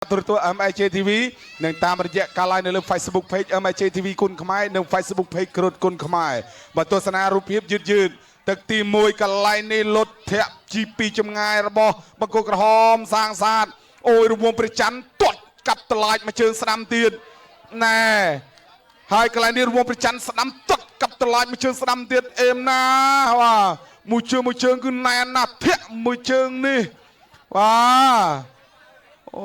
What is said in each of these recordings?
ទូរទស្សន៍ MIJ TV និងតាមរយៈការ live នៅលើ Facebook Page MIJ TV គុណខ្មែរនិង Facebook Page គ្រុតគុណខ្មែរបើទស្សនារូបភាពយឺតទឹកទី1កន្លែងនេះលុតធាក់ជីពីចម្ងាយរបស់បង្គោលក្រហមសាងសាទអូយរង្វង់ព្រះច័ន្ទទាត់កាប់តឡាចមួយជើងស្ដាំទៀតណែហើយកន្លែងនេះរង្វង់ព្រះច័ន្ទស្ដាំទាត់កាប់តឡាចមួយជើងស្ដាំទៀតអេមណាបាទមួយជើងគឺណែនណាស់ធាក់មួយជើងនេះបាទអូ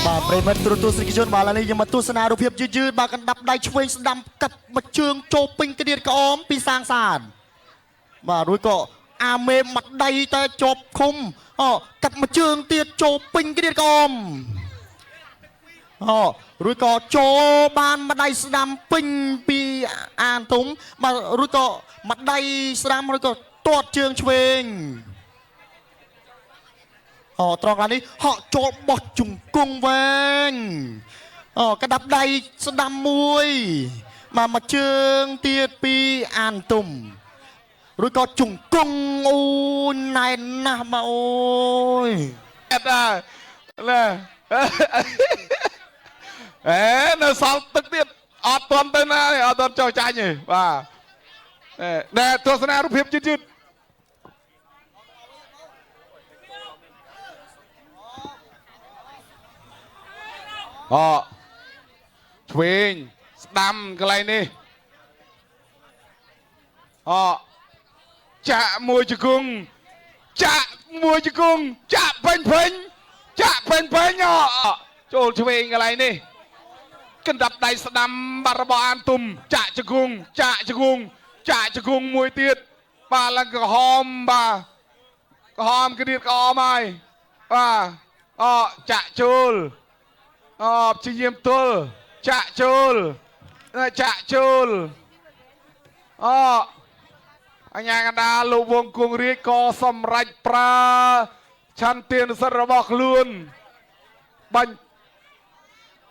បាទប្រិមត្តទូរទស្សនិកជនបាទឥឡូវនេះយើងមកទស្សនារូបភាពយឺតបាទកណ្ដាប់ដៃឆ្វេងស្ដាំកាត់មួយជើងចូលពេញក្តៀតក្អមពីសាងសានបាទរួចក៏អាមេមួយដៃតែជាប់ឃុំកាត់មួយជើងទៀតចូលពេញក្តៀតក្អមរួចក៏ចូលបានមួយដៃស្ដាំពេញពីអានទុំបាទរួចក៏មួយដៃស្ដាំរួចក៏ទាត់ជើងឆ្វេងត្រង់នេះហក់ចូលបោះជង្គង់វែងកដាប់ដៃស្ដាំមួយមកជើងទៀតពីអានទុំរួចក៏ជង្គង់អូយណែនណាស់មកអូយអត់ដែរណានៅសល់ទឹកទៀតអត់ទាន់ទៅណាអត់ទាន់ចោះចាញ់ទេបាទដែលទស្សនារូបភាពយឺតឆ្វេងស្ដាំកន្លែងនេះចាក់មួយជង្គង់ចាក់ពេញចូលឆ្វេងកន្លែងនេះកណ្ដាប់ដៃស្ដាំបាត់របស់អានទុំចាក់ជង្គង់មួយទៀតបាទឡើងក្រហមបាទក្រហមក្តៀតក្អមហើយបាទចាក់ចូលព្យាយាមទល់ចាក់ចូលអញ្ញាកណ្ដាលលោកវងគង់រាជក៏សម្រេចប្រើឆន្ទានុសិទ្ធិរបស់ខ្លួនបញ្